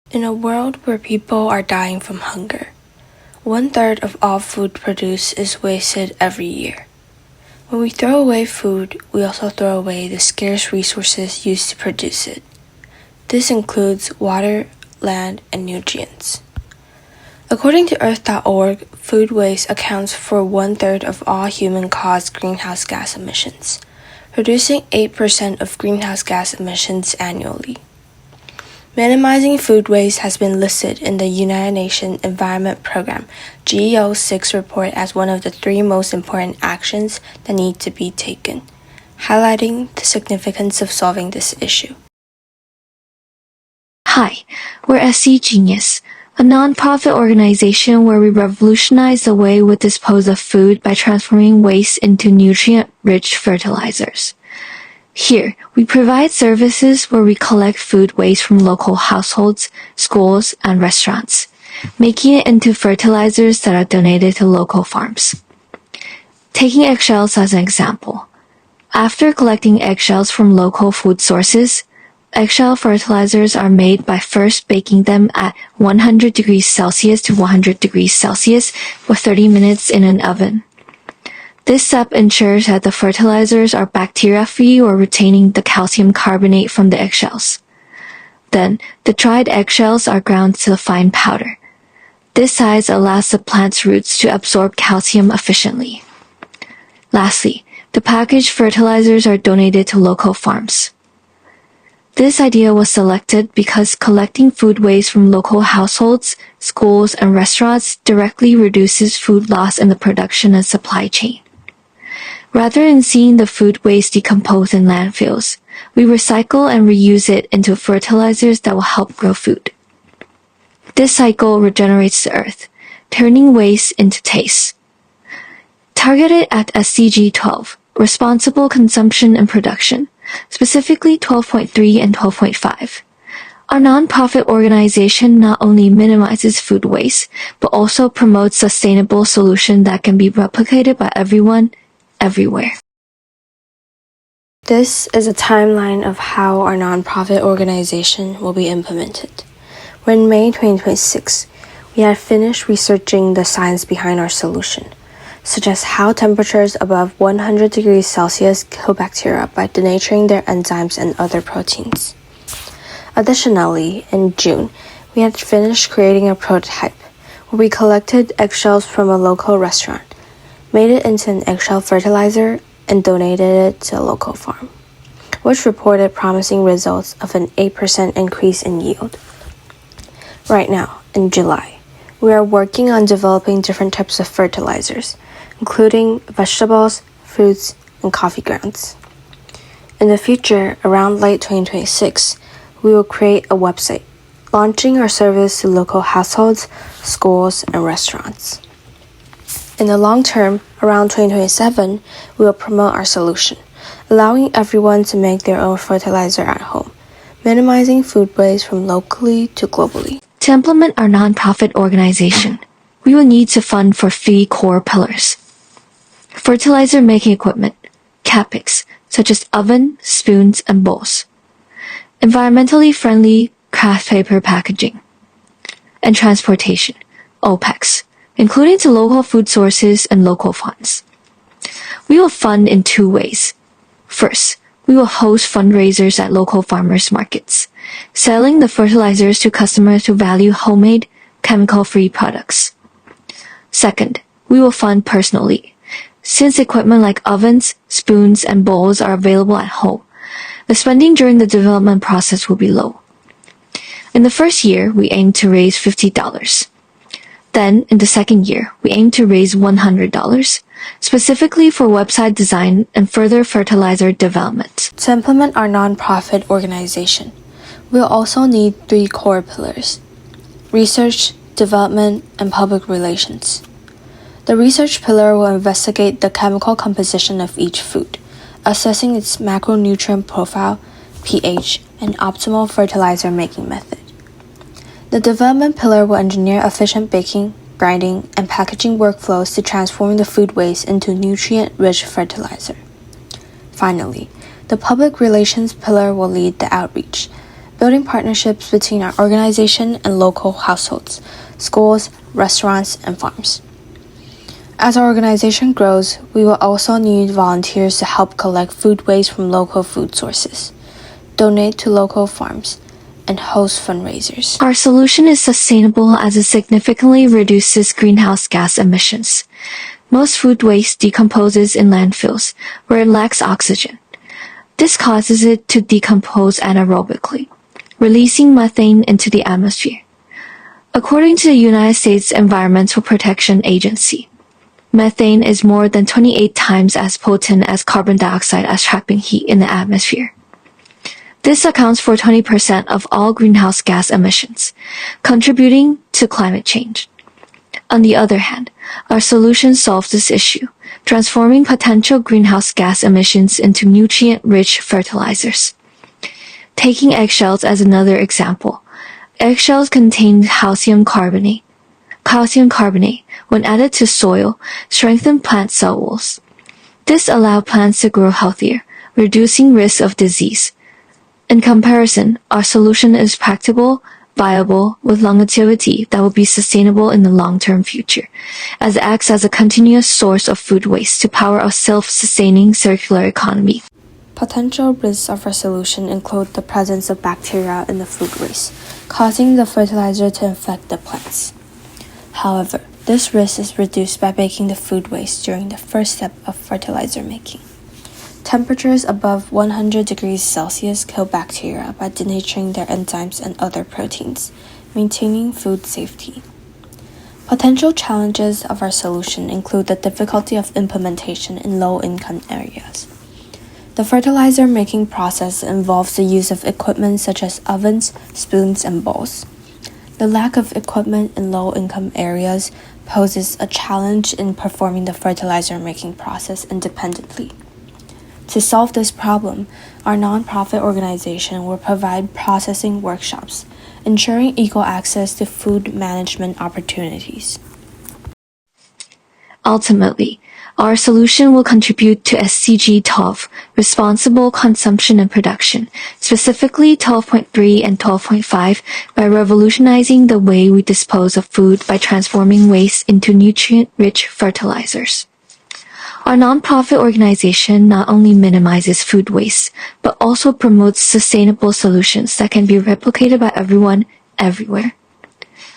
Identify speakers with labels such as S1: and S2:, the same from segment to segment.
S1: In a world where people are dying from hunger, 1/3 of all food produced is wasted every year. When we throw away food, we also throw away the scarce resources used to produce it. This includes water, land, and nutrients. According to Earth.org, food waste accounts for 1/3 of all human-caused greenhouse gas emissions, producing 8% of greenhouse gas emissions annually. Minimizing food waste has been listed in the United Nations Environment Program GEO6 report as one of the 3 most important actions that need to be taken, highlighting the significance of solving this issue.
S2: Hi, we're SDGenious, a non-profit organization where we revolutionize the way we dispose of food by transforming waste into nutrient-rich fertilizers. Here, we provide services where we collect food waste from local households, schools, and restaurants, making it into fertilizers that are donated to local farms. Taking eggshells as an example. After collecting eggshells from local food sources, eggshell fertilizers are made by first baking them at 100 degrees Celsius to 100 degrees Celsius for 30 minutes in an oven. This step ensures that the fertilizers are bacteria-free or retaining the calcium carbonate from the eggshells. Then, the dried eggshells are ground to a fine powder. This size allows the plant's roots to absorb calcium efficiently. Lastly, the packaged fertilizers are donated to local farms. This idea was selected because collecting food waste from local households, schools, and restaurants directly reduces food loss in the production and supply chain. Rather than seeing the food waste decompose in landfills, we recycle and reuse it into fertilizers that will help grow food. This cycle regenerates the earth, turning waste into taste. Targeted at SDG 12, responsible consumption and production, specifically 12.3 and 12.5. Our nonprofit organization not only minimizes food waste, but also promotes sustainable solutions that can be replicated by everyone, everywhere.
S1: This is a timeline of how our nonprofit organization will be implemented. When in May 2026, we had finished researching the science behind our solution, such as how temperatures above 100 degrees Celsius kill bacteria by denaturing their enzymes and other proteins. Additionally, in June, we had finished creating a prototype where we collected eggshells from a local restaurant, made it into an eggshell fertilizer, and donated it to a local farm, which reported promising results of an 8% increase in yield. Right now, in July, we are working on developing different types of fertilizers, including vegetables, fruits, and coffee grounds. In the future, around late 2026, we will create a website, launching our service to local households, schools, and restaurants. In the long term, around 2027, we will promote our solution, allowing everyone to make their own fertilizer at home, minimizing food waste from locally to globally.
S2: To implement our nonprofit organization, we will need to fund for 3 core pillars. Fertilizer making equipment, CapEx, such as oven, spoons, and bowls. Environmentally friendly craft paper packaging. And transportation, OPEX, including to local food sources and local funds. We will fund in 2 ways. First, we will host fundraisers at local farmers markets, selling the fertilizers to customers who value homemade, chemical-free products. Second, we will fund personally. Since equipment like ovens, spoons, and bowls are available at home, the spending during the development process will be low. In the first year, we aim to raise $50. Then, in the second year, we aim to raise $100, specifically for website design and further fertilizer development.
S1: To implement our nonprofit organization, we'll also need 3 core pillars: research, development, and public relations. The research pillar will investigate the chemical composition of each food, assessing its macronutrient profile, pH, and optimal fertilizer making method. The development pillar will engineer efficient baking, grinding, and packaging workflows to transform the food waste into nutrient-rich fertilizer. Finally, the public relations pillar will lead the outreach, building partnerships between our organization and local households, schools, restaurants, and farms. As our organization grows, we will also need volunteers to help collect food waste from local food sources, donate to local farms, and host fundraisers.
S2: Our solution is sustainable as it significantly reduces greenhouse gas emissions. Most food waste decomposes in landfills, where it lacks oxygen. This causes it to decompose anaerobically, releasing methane into the atmosphere. According to the United States Environmental Protection Agency, methane is more than 28 times as potent as carbon dioxide as trapping heat in the atmosphere. This accounts for 20% of all greenhouse gas emissions, contributing to climate change. On the other hand, our solution solves this issue, transforming potential greenhouse gas emissions into nutrient-rich fertilizers. Taking eggshells as another example, eggshells contain calcium carbonate. Calcium carbonate, when added to soil, strengthens plant cell walls. This allows plants to grow healthier, reducing risk of disease. In comparison, our solution is practical, viable, with longevity that will be sustainable in the long-term future, as it acts as a continuous source of food waste to power a self-sustaining circular economy.
S1: Potential risks of our solution include the presence of bacteria in the food waste, causing the fertilizer to infect the plants. However, this risk is reduced by baking the food waste during the first step of fertilizer making. Temperatures above 100 degrees Celsius kill bacteria by denaturing their enzymes and other proteins, maintaining food safety. Potential challenges of our solution include the difficulty of implementation in low-income areas. The fertilizer making process involves the use of equipment such as ovens, spoons, and bowls. The lack of equipment in low-income areas poses a challenge in performing the fertilizer making process independently. To solve this problem, our nonprofit organization will provide processing workshops, ensuring equal access to food management opportunities.
S2: Ultimately, our solution will contribute to SDG 12, responsible consumption and production, specifically 12.3 and 12.5, by revolutionizing the way we dispose of food by transforming waste into nutrient-rich fertilizers. Our nonprofit organization not only minimizes food waste, but also promotes sustainable solutions that can be replicated by everyone, everywhere.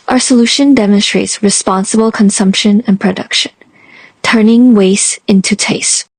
S2: Our solution demonstrates responsible consumption and production, turning waste into taste.